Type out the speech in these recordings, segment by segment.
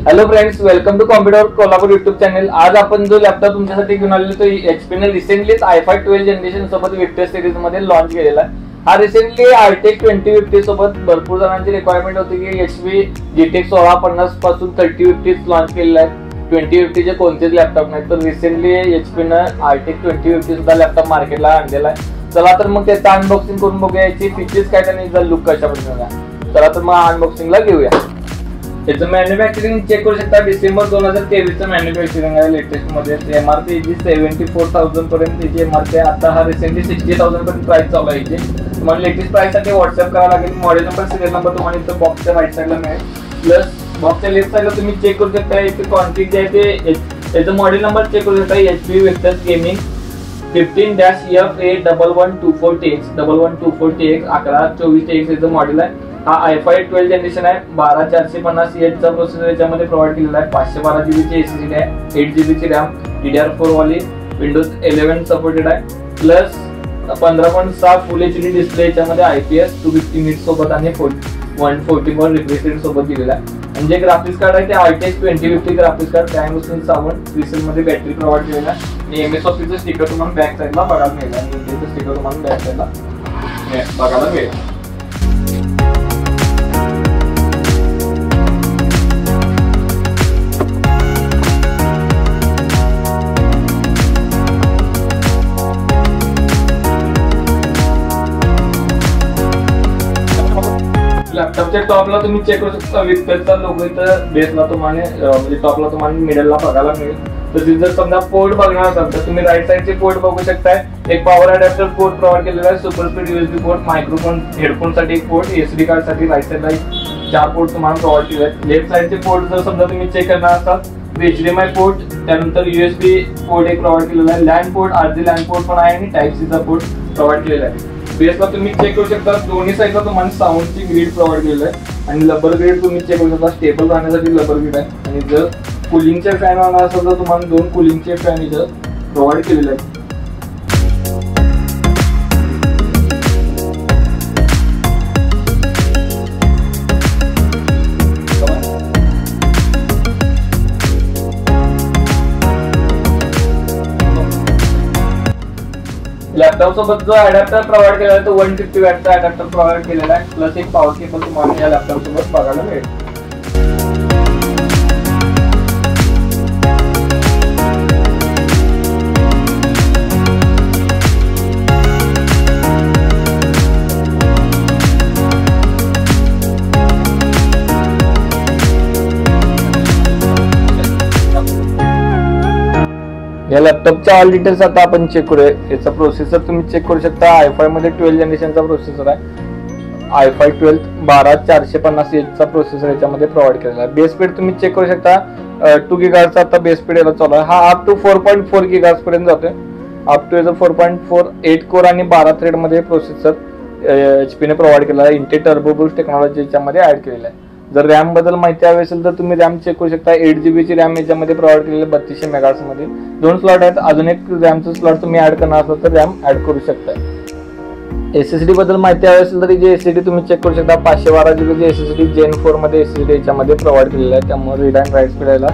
Hello friends, welcome to computer Kolhapur YouTube channel. आज आपण जो लॅपटॉप तुमच्यासाठी घेऊन आलेलो तो HP ने रिसेंटलीच i5 12 जनरेशन सोबत विक्टर सिरीज मध्ये लॉन्च केलेला आहे। हा रिसेंटली RTX 2050 सोबत भरपूर जणांची रिक्वायरमेंट होती की HP GTX 1650 पासून 3050 लॉन्च केलेला आहे। 2050 चे कोणतेच लॅपटॉप नाही, तर रिसेंटली HP ने RTX 2050 सुद्धा लॅपटॉप मार्केटला आणलेला आहे। चला तर मग त्याचा अनबॉक्सिंग करून बघूया, याची फीचर्स काय आणि याचा लुक कशा पद्धतीने आहे। चला तर मग अनबॉक्सिंगला घेऊया। याचं मॅन्युफॅक्चरिंग चेक करू शकता, डिसेंबर 2023 चं मॅन्युफॅक्चरिंग आहे लेटेस्ट मध्ये। MRP 74,000 पर्यंत त्याची MRP आहे। आता हा रिसेंटली 60,000 पर्यंत प्राइस चालू आहे याची। तुम्हाला लेटेस्ट प्राइस साठी व्हॉट्सअप करावा लागेल। मॉडेल नंबर सिरियल नंबर तुम्हाला इथं बॉक्सच्या राईट साइडला मिळेल, प्लस बॉक्सच्या लेफ्ट साइडला तुम्ही चेक करू शकता इथे क्वांटिटी जे आहे ते याचं मॉडेल नंबर चेक करू शकता। HP vectors gaming 15-FA11240TX 1124TX 1124TX याचं मॉडेल आहे। हा i5 12 जनरेशन आहे। 12450H चा प्रोसेसर याच्यामध्ये प्रोव्हाइड केलेला आहे। 512 GB ची SSD आहे, 8 GB ची RAM, DDR4 वाली, Windows 11 सपोर्टेड आहे, प्लस 15.6 फुल HD डिस्प्ले याच्यामध्ये IPS 250 नीट सोबत आणि 144 रिफ्रेश रेट सोबत दिलेला आहे। म्हणजे ग्राफिक्स कार्ड आहे ते RTX 2050 ग्राफिक्स कार्ड, त्यानुसार 7 मध्ये बॅटरी प्रोव्हाइड केलेला आहे। आणि MSOP चं स्टिकर तुम्हाला बॅक साइडला बघायला मिळेल आणि त्याचं स्टिकर तुम्हाला बॅक साइडला बघायला मिळेल। लॅपटॉपच्या टॉपला तुम्ही चेक करू शकता विक्टरचा लोगो इथं बेसला तुम्हाला म्हणजे टॉपला तुम्हाला मिडलला बघायला मिळेल। तर जर समजा पोर्ट बघणार असाल तर तुम्ही राईट साइडचे पोर्ट बघू शकताय। एक पॉवर अडॅप्टर पोर्ट प्रोव्हाइड केलेला आहे, super speed USB port, microphone headphone साठी एक पोर्ट, SD कार्ड साठी राईट साइडला 4 पोर्ट तुम्हाला प्रोव्हाइड केले आहेत। लेफ्ट साइडचे पोर्ट जर समजा तुम्ही चेक करणार असाल HDMI पोर्ट, त्यानंतर USB पोर्ट एक प्रोव्हाइड केलेला आहे, LAN port, RJ LAN port पण आहे आणि टाइप C चा पोर्ट प्रोव्हाइड केलेला आहे। बेसला तुम्ही चेक करू शकता दोन्ही साइडला तुम्हाला साऊंडची ग्रिड प्रोव्हाइड केलेलं आहे आणि लबर ग्रिड तुम्ही चेक करू शकता, स्टेबल राहण्यासाठी लबर ग्रिड आहे। आणि जर कूलिंगचे फॅन आणणार असेल तर तुम्हाला 2 कूलिंगचे फॅन इथं प्रोव्हाइड केलेले आहेत। लॅपटॉप सोबत जो अडॅप्टर प्रोव्हाइड केलेला आहे तो 150 वॅटचा अडॅप्टर प्रोव्हाइड केलेला आहे, प्लस एक पॉवर केबल तुम्हाला या लॅपटॉप सोबत बघायला मिळेल। या लॅपटॉपच्या ऑल डिटेल्स आता आपण चेक करूया। याचा प्रोसेसर तुम्ही चेक करू शकता, i5 मध्ये 12 जनरेशनचा प्रोसेसर आहे। i5 12 12450H चा प्रोसेसर याच्यामध्ये प्रोव्हाइड केलेला आहे। बेस स्पीड तुम्ही चेक करू शकता 2 GHz आता बेस स्पीड याला चालू आहे। हा अप टू 4.4 GHz पर्यंत जातोय। अप टू 4.4 8 कोर आणि 12 थ्रेड मध्ये प्रोसेसर HP ने प्रोव्हाइड केलेला आहे। इंटेल टर्बो बूस्ट टेक्नॉलॉजी याच्यामध्ये ऍड केलेला आहे। जर रॅम बद्दल माहिती हवी असेल तर तुम्ही रॅम चेक करू शकता। 8 GB ची रॅम याच्यामध्ये प्रोव्हाइड केलेली आहे 3200 MHz मध्ये। 2 स्लॉट आहेत, अजून एक रॅमचं स्लॉट तुम्ही ऍड करणार असाल तर रॅम ऍड करू शकता। SSD बद्दल माहिती हवी असेल तर जी SSD तुम्ही चेक करू शकता 512 GB ची SSD Gen 4 मध्ये SSD याच्यामध्ये प्रोव्हाइड केलेली आहे, त्यामुळे रीड अँड राईट स्पीड याला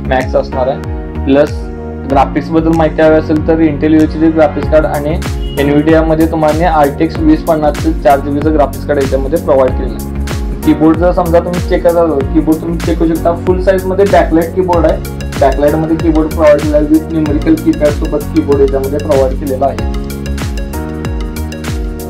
मॅक्स असणार आहे। प्लस ग्राफिक्स बद्दल माहिती हवी असेल तर इंटेल UHD ग्राफिक्स कार्ड आणि NVIDIA मध्ये तुम्हाला RTX 2050 4 GB चं ग्राफिक्स कार्ड याच्यामध्ये प्रोव्हाइड केलेलं आहे। कीबोर्ड जर समजा तुम्ही चेक करता कीबोर्ड तुम्ही चेक करू शकता फुल साइज मध्ये बॅकलाइट कीबोर्ड आहे। बॅकलाइट मध्ये कीबोर्ड प्रोव्हाइड केलेला आहे विथ न्यूमेरिकल कीपॅड सोबत कीबोर्ड याच्यामध्ये प्रोव्हाइड केलेला आहे।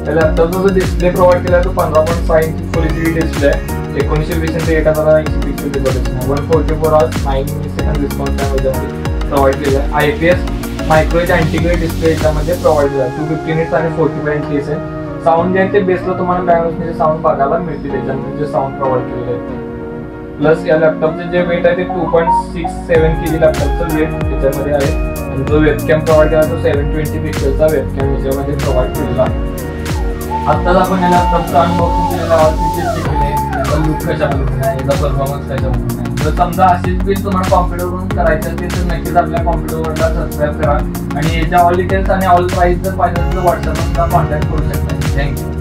या लॅपटॉपचा जो डिस्प्ले प्रोव्हाइड केला आहे तो 15.6 इंच फुल HD डिस्प्ले आहे। 1920x8080 पिक्सल रिझोल्यूशन आहे। 144 hours 9 मिलीसेकंड रिस्पॉन्स टाइम याच्यामध्ये प्रोव्हाइड केलेला आहे। IPS मायक्रो एज अँटीग्रेड डिस्प्ले याच्यामध्ये प्रोव्हाइड केला आहे। 250 Hz आणि 45 Hz आहे। साऊंड जे आहे ते बेसला तुम्हाला बॅनर्सचे साऊंड बघायला मिळतील, त्याच्यामध्ये जे साऊंड प्रोव्हाइड केलेले आहे। प्लस या लॅपटॉपचे जे वेट आहे ते 2.67 kg लॅपटॉपचं वेट त्याच्यामध्ये आहे आणि जो वेबकॅम प्रोव्हाइड केला तो 720 पिक्सलचा वेबकॅम याच्यामध्ये प्रोव्हाइड केलेला आहे। आत्ताच आपण या लॅपटॉपचं अनबॉक्सिंग केलेलं आहे, फीचर्स चेक केले, याचा लुक कशा पद्धतीने आहे, याचा परफॉर्मन्स कशा पद्धतीने आहे। जर समजा अशीच बिल तुम्हाला कॉम्प्युटरवरून करायचं असेल तर नक्कीच आपल्या कॉम्प्युटरवरला सबस्क्राईब करा आणि याच्या ऑल डिटेल्स आणि ऑल प्राइस जर पाहिजे असेल तर व्हॉट्सअपला कॉन्टॅक्ट करू शकता। थँक्यू।